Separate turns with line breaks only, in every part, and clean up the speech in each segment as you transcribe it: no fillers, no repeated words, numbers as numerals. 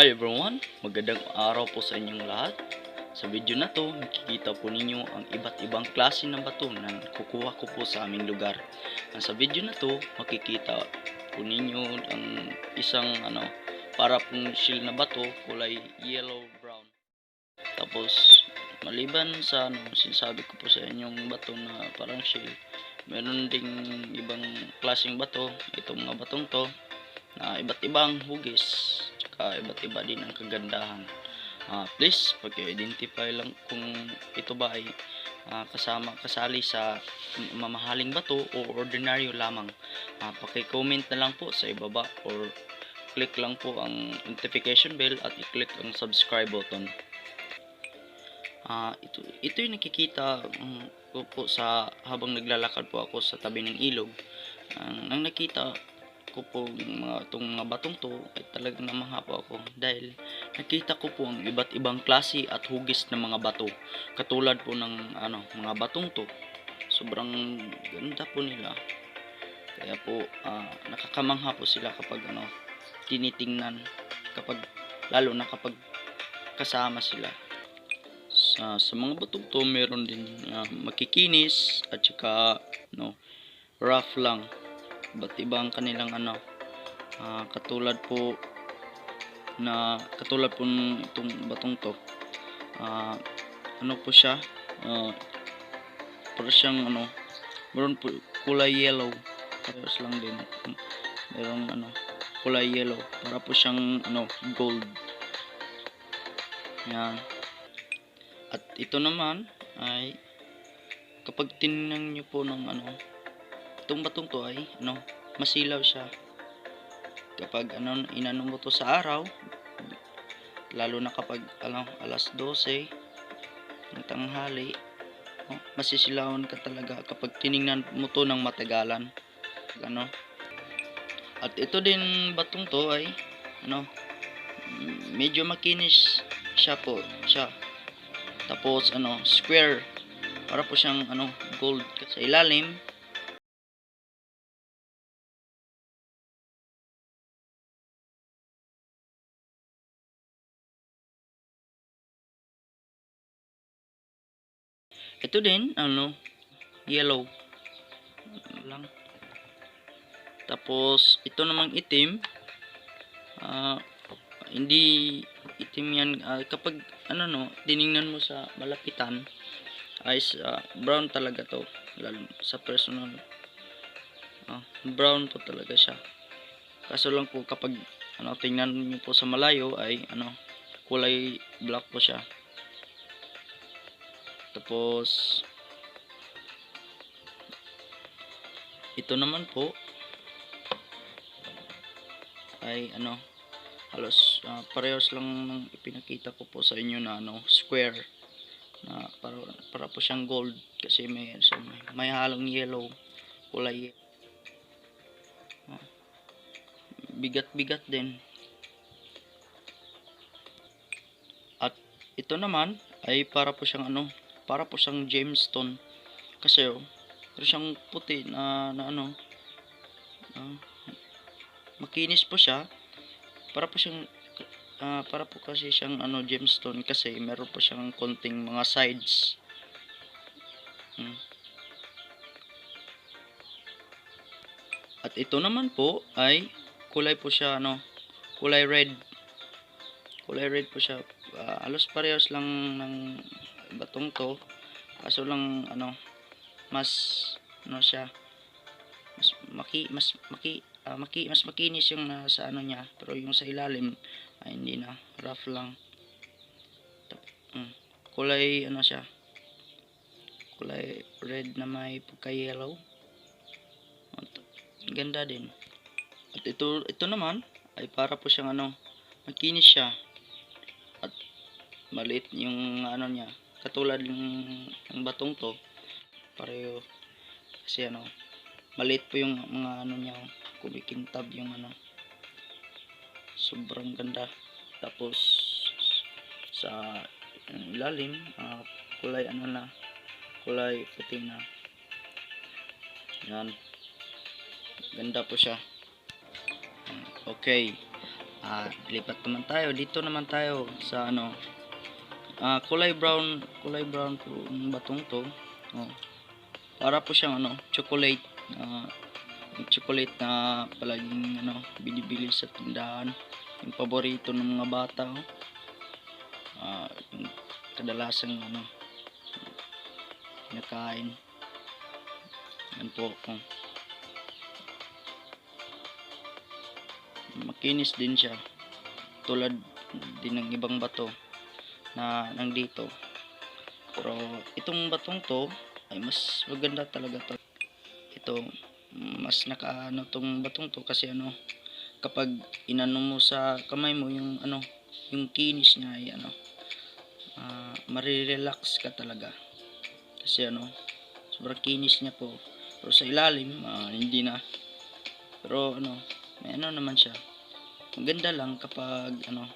Hi everyone! Magandang araw po sa inyong lahat. Sa video na to, makikita po ninyo ang iba't ibang klase ng bato na kukuha ko po sa aming lugar. Sa video na to, makikita po ninyo ang isang para pong shield na bato, kulay yellow brown. Tapos maliban sa sinasabi ko po sa inyong bato na parang shield, meron ding ibang klaseng bato. Itong mga batong to na iba't ibang hugis, tsaka iba't iba din ang kagandahan. Please pag-identify lang kung ito ba ay kasali sa mamahaling bato o ordinaryo lamang. Paki-comment na lang po sa ibaba or click lang po ang notification bell at i-click ang subscribe button. Ito yung nakikita ko po sa habang naglalakad po ako sa tabi ng ilog. Ang nakita ko po itong mga batong to ay talagang namangha po ako dahil nakita ko po ang iba't ibang klase at hugis ng mga bato, katulad po ng mga batong to. Sobrang ganda po nila, kaya po nakakamangha po sila kapag tinitingnan, lalo na kapag kasama sila. Sa mga batong to meron din makikinis at saka rough lang. Ba't ibang kanilang katulad po itong batong to, po siya, para siyang meron po kulay yellow, parehas lang din, merong kulay yellow, para po siyang gold. Yan. At ito naman ay kapag tinignan nyo po ng itong batong to ay masilaw siya kapag inano mo to sa araw, lalo na kapag alas 12 ng tanghali. Masisilawan ka talaga kapag tiningnan mo to ng matagalan. At ito din batong to ay medyo makinis siya po siya. Tapos square, para po siyang gold sa ilalim. Ito din yellow lang. Tapos ito namang itim, hindi itim yan, kapag tiningnan mo sa malapitan ay brown talaga to, lalo sa personal. Brown po talaga siya, kaso lang po kapag tingnan niyo po sa malayo ay kulay black po siya. Tapos ito naman po ay halos parehas lang ng ipinakita ko po sa inyo na square, na para po siyang gold kasi may halong yellow, kulay bigat din. At ito naman ay para po siyang gemstone kasi pero siyang puti na makinis po siya, para po kasi siyang gemstone kasi meron po siyang konting mga sides. At ito naman po ay kulay po siya kulay red po siya. Halos parehas lang ng batong to, kaso lang mas siya mas makinis yung nasa niya, pero yung sa ilalim ay hindi na, rough lang. Kulay siya, kulay red na may pagka yellow. Ganda din. At ito naman ay para po siyang makinis siya at maliit yung niya, katulad ng batong to, pareho kasi maliit po yung mga niya, kumikintab yung sobrang ganda. Tapos sa ilalim kulay kulay puti na. Yan, ganda po siya. Okay, Lipat naman tayo. Dito naman tayo sa ano, kulay brown po yung batong to. Oh, para po siyang ano, chocolate. Yung chocolate na palaging ano, binibili sa tindahan. Yung paborito ng mga bata. Yung kadalasang ano, kinakain. Yan po. Makinis din siya. Tulad din ng ibang bato na nandito. Pero itong batong to ay mas maganda talaga to. Ito mas nakaano tong batong to kasi ano, kapag inano mo sa kamay mo yung ano, yung kinis niya ay ano, marirelax ka talaga. Kasi ano, sobrang kinis niya po. Pero sa ilalim, hindi na. Pero ano, may ano naman siya. Maganda lang kapag ano,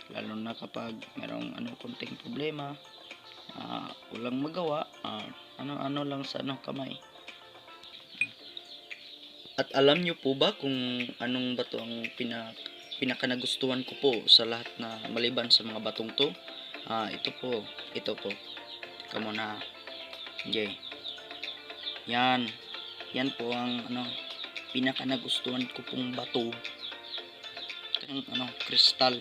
lalo na kapag merong ano, konting problema, walang magawa, ano lang sa ano, kamay. At alam nyo po ba kung anong bato ang pinaka nagustuhan ko po sa lahat na maliban sa mga batong to? Ito po. Kamo na. Okay. Yan po ang ano, pinaka nagustuhan ko pong bato. Yung ano, kristal.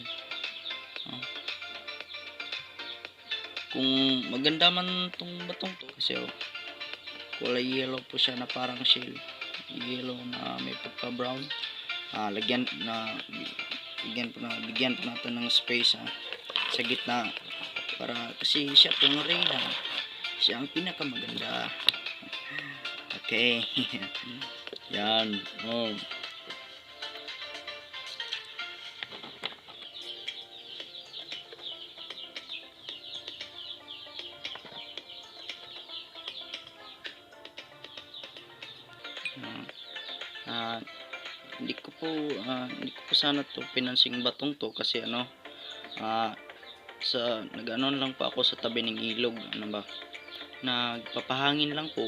Kung maganda man tong batong to kasi kulay yellow po siya na parang shell. Yellow na may pagka brown. Bigyan po natin ng space sa gitna para kasi siya pong reyna. Siya ang pinakamaganda. Okay. Yan. Hindi ko po sana to pinansing batong to kasi ano, nag-ano lang po ako sa tabi ng ilog, ano ba, nagpapahangin lang po.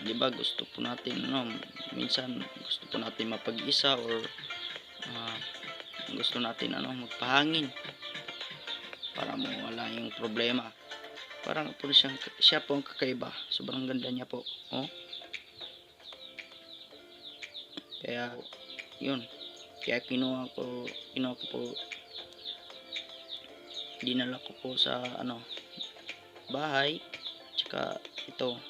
Di ba gusto po natin ano, minsan gusto po natin mapag-isa or gusto natin ano, magpahangin para mawala yung problema. Parang po siya po ang kakaiba. Sobrang ganda niya po. Kaya yun. Kaya kinuha ko po, dinala ko po sa ano, bahay. Tsaka ito.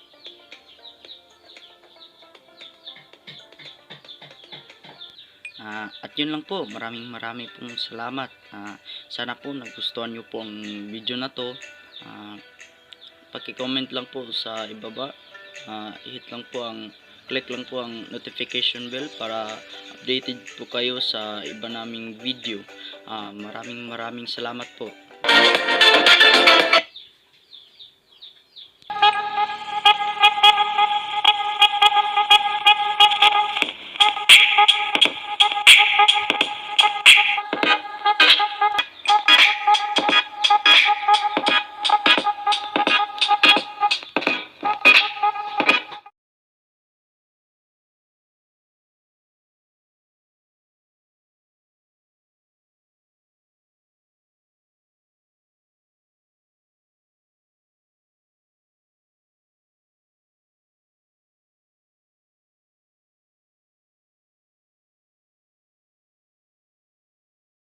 At yun lang po. Maraming pong salamat. Sana po nagustuhan nyo po ang video na to. Paki-comment lang po sa ibaba. Click lang po ang notification bell para updated po kayo sa iba naming video. Maraming salamat po.